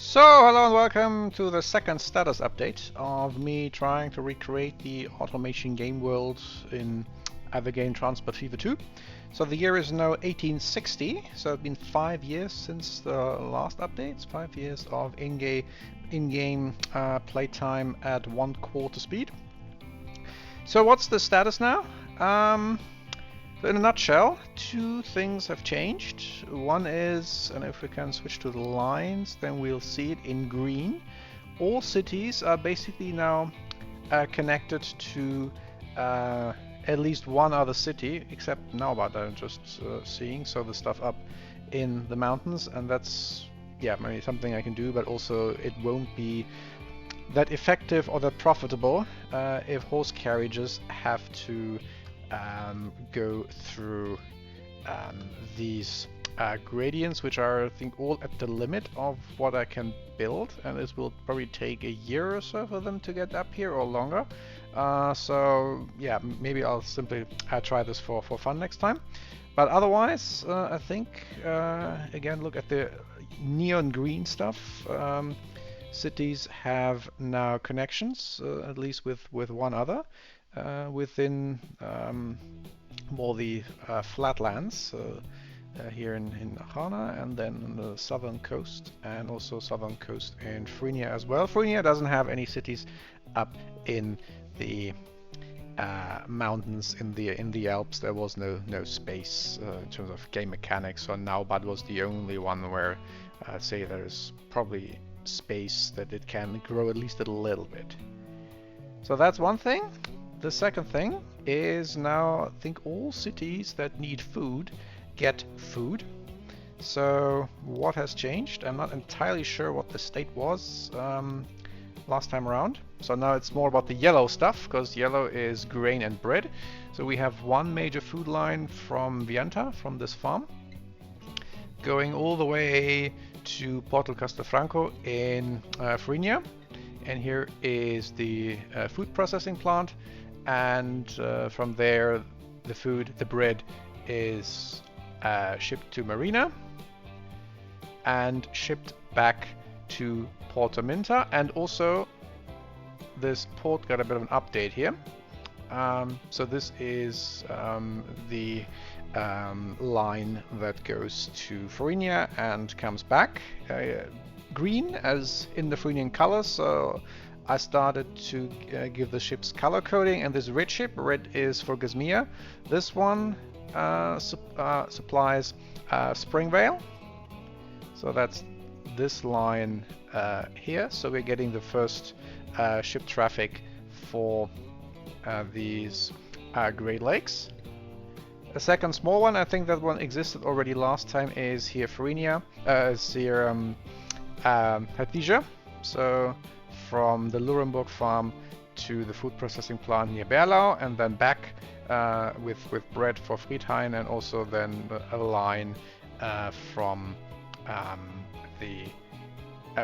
So, hello and welcome to the second status update of me trying to recreate the automation game world in the game Transport Fever 2. So the year is now 1860, so it's been 5 years since the last updates, 5 years of in-game playtime at 1/4 speed. So what's the status now? In a nutshell, two things have changed. One is, and if we can switch to the lines, then we'll see it in green. All cities are basically now connected to at least one other city, except Naubad I'm just seeing, so the stuff up in the mountains, and that's, yeah, maybe something I can do, but also it won't be that effective or that profitable if horse carriages have to go through these gradients, which are, I think, all at the limit of what I can build, and this will probably take a year or so for them to get up here, or longer. So yeah, maybe I'll simply try this for fun next time. But otherwise, I think, again, look at the neon green stuff. Cities have now connections, at least with one other. Within more the flatlands here in Archana, and then on the southern coast, and also southern coast in Phrygia as well. Phrygia doesn't have any cities up in the mountains in the Alps. There was no space in terms of game mechanics, so Naubad was the only one where I'd say there's probably space that it can grow at least a little bit. So that's one thing. The second thing is now I think all cities that need food get food. So what has changed? I'm not entirely sure what the state was last time around. So now it's more about the yellow stuff, because yellow is grain and bread. So we have one major food line from Vianta, from this farm, going all the way to Porto Castelfranco in Phrygia. And here is the food processing plant. And from there, the bread is shipped to Marina and shipped back to Porto Minta. And also, this port got a bit of an update here. So this is the line that goes to Phrygia and comes back. Green, as in the Phrygian colors. So I started to give the ships color coding, and this red ship, red is for Gazmia. This one supplies Springvale. So that's this line here. So we're getting the first ship traffic for these Great Lakes. A second small one, I think that one existed already last time, is here Phrygia, is here Hatija. So from the Lurenburg farm to the food processing plant near Berlau, and then back with bread for Friedhain, and also then a line from the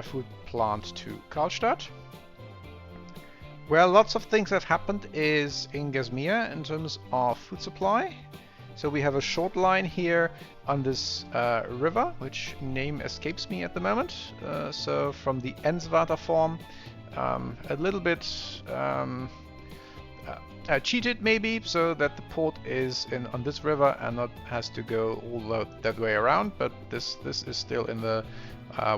food plant to Karlstadt. Well, lots of things have happened is in Gazmia in terms of food supply. So we have a short line here on this river, which name escapes me at the moment. So from the Enswater farm, a little bit cheated maybe, so that the port is on this river and not has to go all that way around. But this is still in the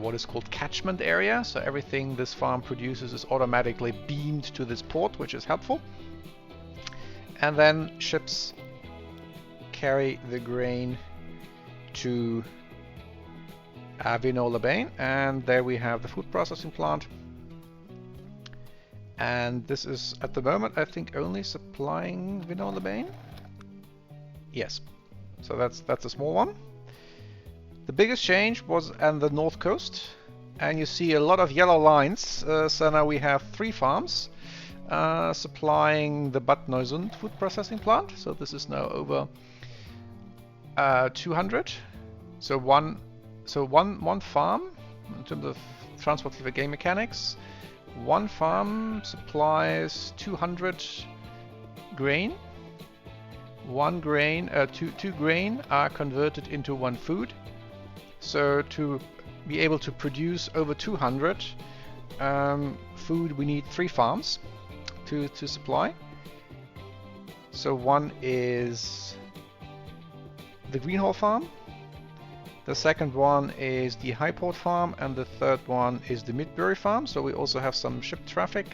what is called catchment area. So everything this farm produces is automatically beamed to this port, which is helpful. And then ships carry the grain to Vino-le-Bain, and there we have the food processing plant. And this is at the moment, I think, only supplying Vino-le-Bain. Yes, so that's a small one. The biggest change was on the north coast, and you see a lot of yellow lines. So now we have 3 farms supplying the Bad Neusund food processing plant. So this is now over 200. So one farm in terms of transport for game mechanics. One farm supplies 200 grain. Two grain are converted into one food. So to be able to produce over 200 food, we need 3 farms to supply. So one is the Greenhall farm, the second one is the Highport farm, and the third one is the Midbury farm. So we also have some ship traffic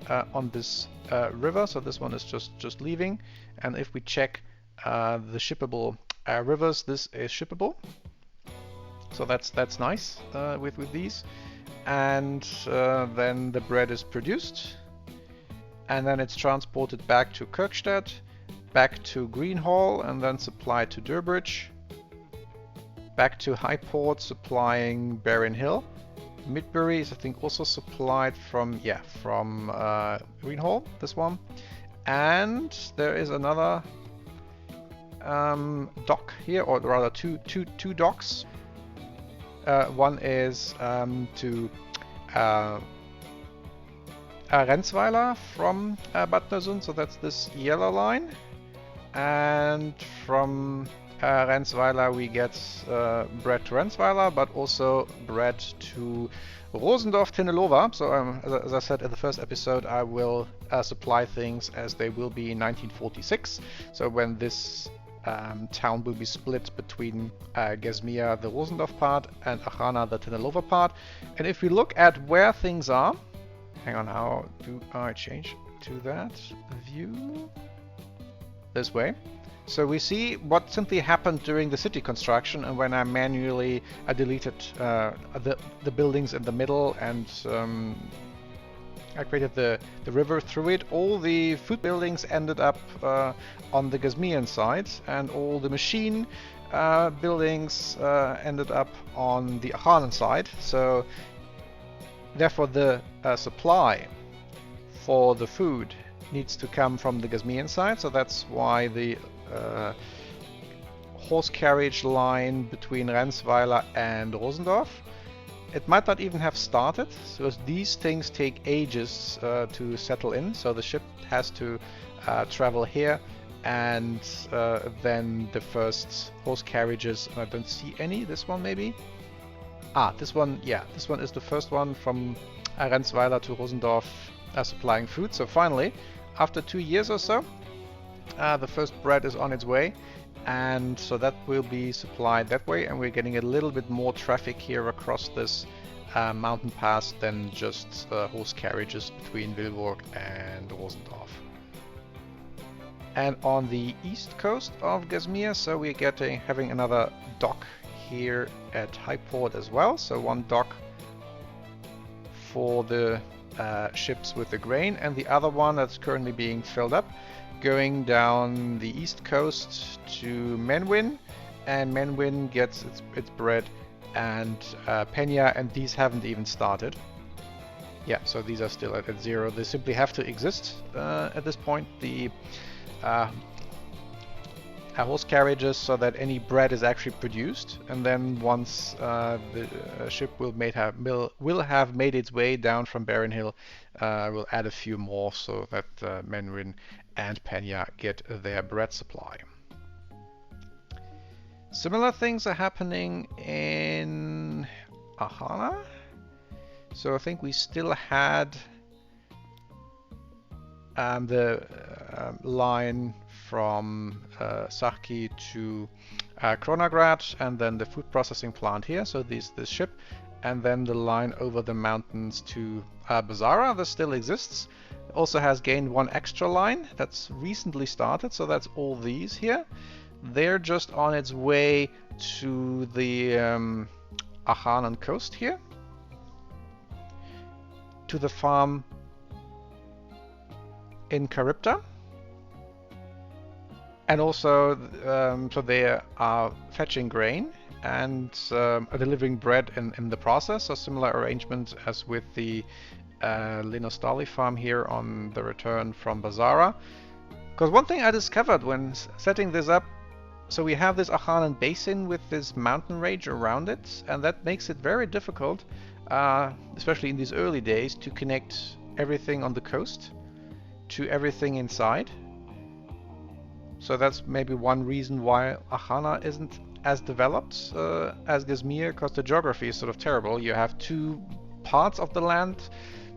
on this river, so this one is just leaving. And if we check the shippable rivers, this is shippable. So that's nice with these. And then the bread is produced, and then it's transported back to Kirkstad, back to Greenhall, and then supplied to Durbridge, back to Highport, supplying Barren Hill. Midbury is, I think, also supplied from Greenhall, this one. And there is another dock here, or rather two docks. One is to Rensweiler from Bad Neursund, so that's this yellow line. And from Rensweiler we get bread to Rensweiler, but also bread to Rosendorf Tinelova. So as I said in the first episode, I will supply things as they will be in 1946. So when this town will be split between Gesmia, the Rosendorf part, and Archana, the Tinelova part. And if we look at where things are, hang on, how do I change to that view? This way. So we see what simply happened during the city construction, and when I manually deleted the buildings in the middle and I created the river through it, all the food buildings ended up on the Gesmian side, and all the machine buildings ended up on the Archanan side. So therefore the supply for the food needs to come from the Gesmian side, so that's why the horse carriage line between Rensweiler and Rosendorf, it might not even have started, so these things take ages to settle in. So the ship has to travel here, and then the first horse carriages, I don't see any, this one maybe? This one, yeah, this one is the first one from Rensweiler to Rosendorf supplying food. So finally, after 2 years or so, the first bread is on its way, and so that will be supplied that way, and we're getting a little bit more traffic here across this mountain pass than just horse carriages between Vilvoord and Rosendorf. And on the east coast of Gesmia, so we're having another dock here at Highport as well. So one dock for the ships with the grain, and the other one that's currently being filled up, going down the east coast to Menwin, and Menwin gets its bread and Penya, and these haven't even started. Yeah, so these are still at 0. They simply have to exist at this point, the horse carriages, so that any bread is actually produced, and then once the ship will have made its way down from Barren Hill, we'll add a few more so that Menwin and Penya get their bread supply. Similar things are happening in Archana. So I think we still had the line from Sarki to Kronograd, and then the food processing plant here, so this ship, and then the line over the mountains to Bazara. This still exists. It also has gained one extra line that's recently started, so that's all these here. They're just on its way to the Archanan coast here, to the farm in Charybda. And also, so they are fetching grain and are delivering bread in the process. A similar arrangement as with the Linostali farm here on the return from Bazara. Because one thing I discovered when setting this up, so we have this Archanan basin with this mountain range around it, and that makes it very difficult, especially in these early days, to connect everything on the coast to everything inside. So that's maybe one reason why Archana isn't as developed as Gizmir, because the geography is sort of terrible. You have two parts of the land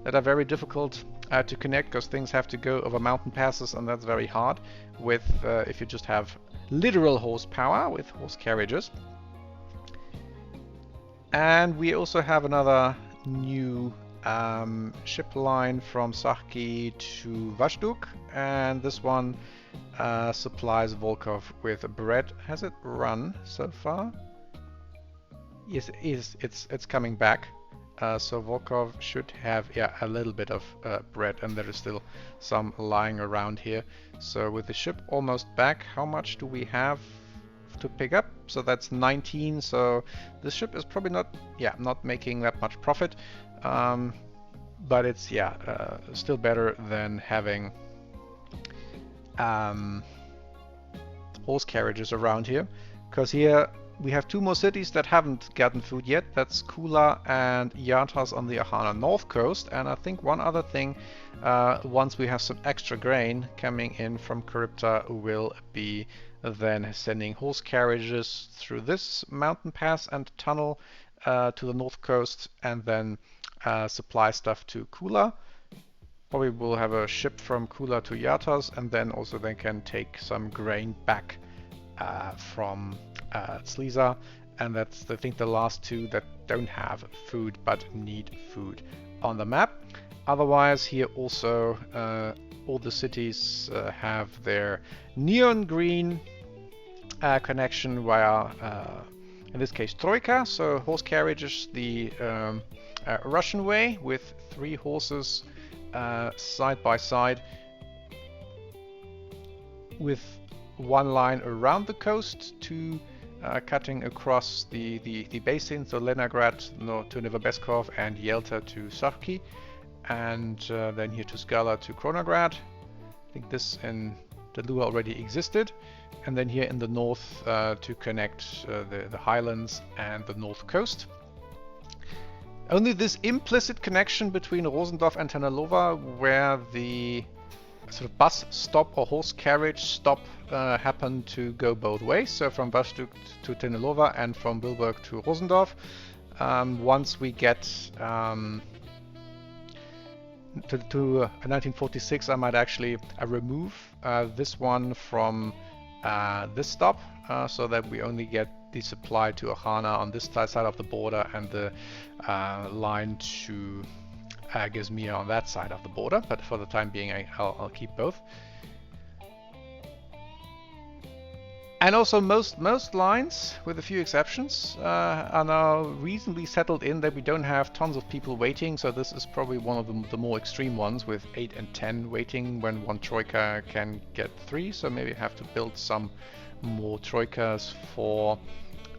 that are very difficult to connect, because things have to go over mountain passes, and that's very hard with if you just have literal horsepower with horse carriages. And we also have another new ship line from Sarki to Vashduk, and this one supplies Volkov with bread. Has it run so far? Yes, it is. It's coming back. So Volkov should have a little bit of bread, and there is still some lying around here. So with the ship almost back, how much do we have to pick up? So that's 19. So this ship is probably not making that much profit, but it's still better than having horse carriages around here, because here we have two more cities that haven't gotten food yet. That's Kula and Yatas on the Archana north coast. And I think one other thing, once we have some extra grain coming in from Charybda, will be then sending horse carriages through this mountain pass and tunnel to the north coast, and then supply stuff to Kula. Probably we'll have a ship from Kula to Yatas, and then also they can take some grain back from Sliza, and that's I think the last two that don't have food but need food on the map. Otherwise, here also all the cities have their neon green connection via, in this case, Troika, so horse carriages the Russian way with 3 horses side by side, with one line around the coast, 2 cutting across the basin, so Leningrad to Novobeskov and Yelta to Sarki, and then here to Skala to Kronograd. I think this in the Lua already existed, and then here in the north to connect the highlands and the north coast. Only this implicit connection between Rosendorf and Tenelova, where the sort of bus stop or horse carriage stop happen to go both ways, so from Vashduk to Tenelova and from Wilburg to Rosendorf. Once we get to 1946, I might actually remove this one from this stop, so that we only get the supply to Archana on this side of the border, and the line to Gizmir on that side of the border. But for the time being, I'll keep both. And also most lines, with a few exceptions, are now reasonably settled in that we don't have tons of people waiting. So this is probably one of the more extreme ones, with 8 and 10 waiting when one troika can get 3. So maybe have to build some more troikas for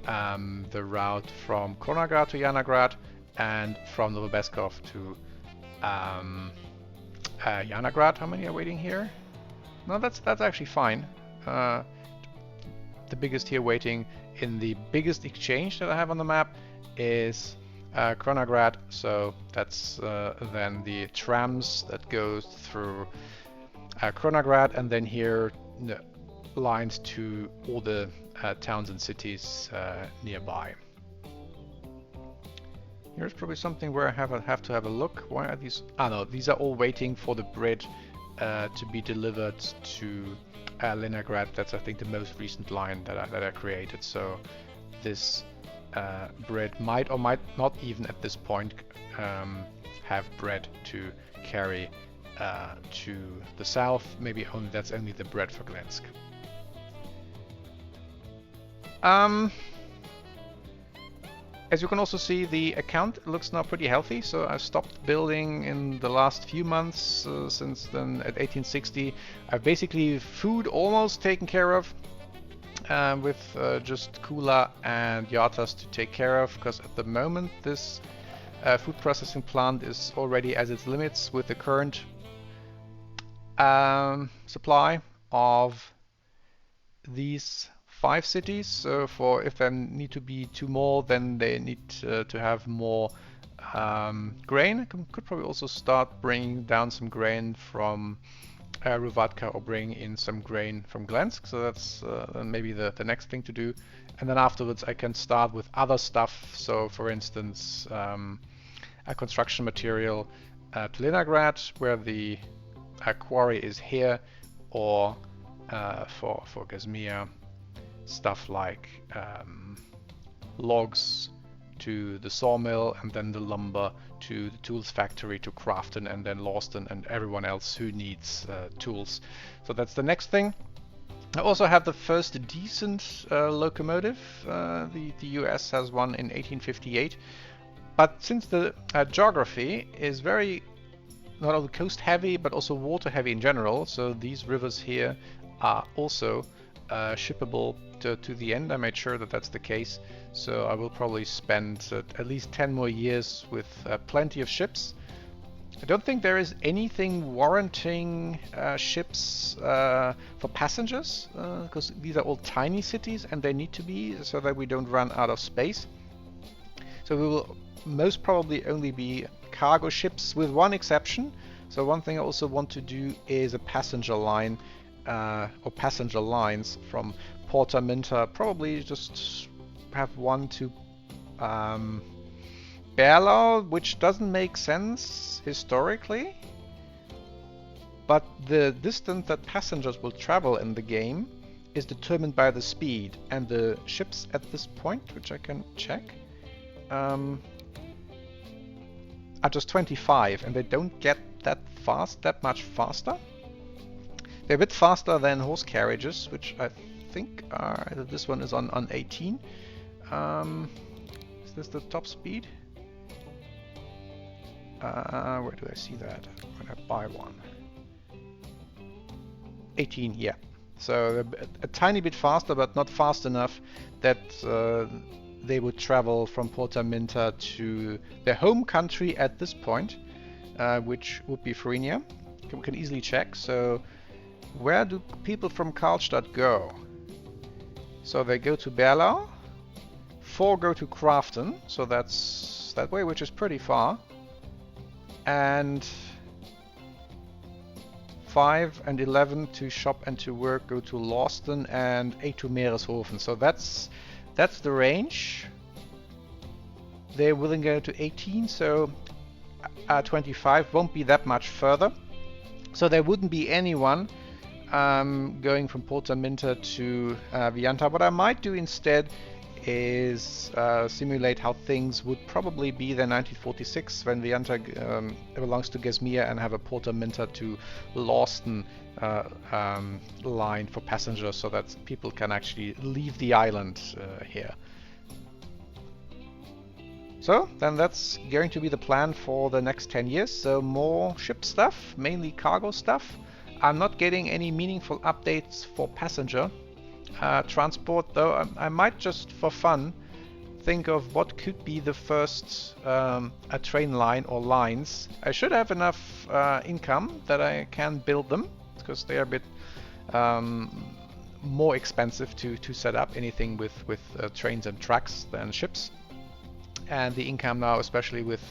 the route from Kronograd to Yanagrad, and from Novobeskov to Yanagrad. How many are waiting here? No, that's actually fine. The biggest here waiting in the biggest exchange that I have on the map is Kronograd, so that's then the trams that goes through Kronograd, and then here lines to all the towns and cities nearby. Here's probably something where I have to have a look. Why are these? Ah, no, these are all waiting for the bread to be delivered to Leningrad. That's, I think, the most recent line that I created. So this bread might or might not even at this point have bread to carry to the south. Maybe that's only the bread for Glensk. As you can also see, the account looks now pretty healthy, so I've stopped building in the last few months. Since then, at 1860, I've basically food almost taken care of, with just Kula and Yatas to take care of, because at the moment this food processing plant is already at its limits with the current supply of these 5 cities. So if there need to be 2 more, then they need to have more grain. Could probably also start bringing down some grain from Ruvatka or bring in some grain from Glensk. So that's maybe the next thing to do. And then afterwards I can start with other stuff. So for instance, a construction material to Leningrad, where the quarry is here, or for Gazmir, stuff like logs to the sawmill, and then the lumber to the tools factory to Crafton, and then Lawston and everyone else who needs tools. So that's the next thing. I also have the first decent locomotive. The US has one in 1858. But since the geography is very not only coast heavy but also water heavy in general, so these rivers here are also shippable to the end. I made sure that that's the case, so I will probably spend at least 10 more years with plenty of ships. I don't think there is anything warranting ships for passengers, because these are all tiny cities and they need to be, so that we don't run out of space. So we will most probably only be cargo ships, with one exception. So one thing I also want to do is a passenger line or passenger lines from Porta Minta, probably just have one to Berlau, which doesn't make sense historically, but the distance that passengers will travel in the game is determined by the speed, and the ships at this point, which I can check, are just 25, and they don't get that much faster. They're a bit faster than horse carriages, which I think are, this one is on 18. Is this the top speed? Where do I see that when I buy one? 18, yeah. So a tiny bit faster, but not fast enough that they would travel from Porta Minta to their home country at this point, which would be Farinia. We can easily check. So where do people from Karlstadt go? So they go to Berlau, 4 go to Crafton, so that's that way, which is pretty far, and 5 and 11 to shop and to work go to Lawston, and 8 to Meereshofen. So that's the range. They're willing to go to 18, so 25 won't be that much further. So there wouldn't be anyone going from Porta Minta to Vianta. What I might do instead is simulate how things would probably be then 1946 when Vianta belongs to Gazmir, and have a Porta Minta to Lawston line for passengers, so that people can actually leave the island here. So then that's going to be the plan for the next 10 years. So more ship stuff, mainly cargo stuff. I'm not getting any meaningful updates for passenger transport, though. I might just for fun think of what could be the first a train line or lines. I should have enough income that I can build them, because they are a bit more expensive to set up anything with trains and tracks than ships. And the income now, especially with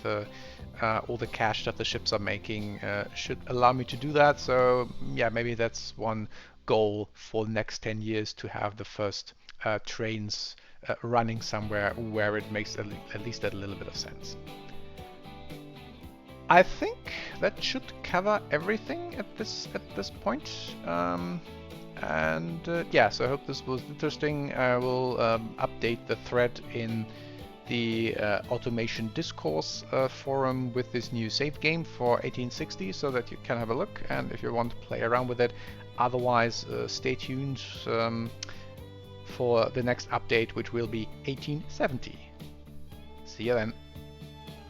all the cash that the ships are making, should allow me to do that. So yeah, maybe that's one goal for the next 10 years, to have the first trains running somewhere where it makes at least a little bit of sense. I think that should cover everything at this point. Yeah, so I hope this was interesting. I will update the thread in the automation discourse forum with this new save game for 1860, so that you can have a look, and if you want to play around with it. Otherwise, stay tuned for the next update, which will be 1870. See you then.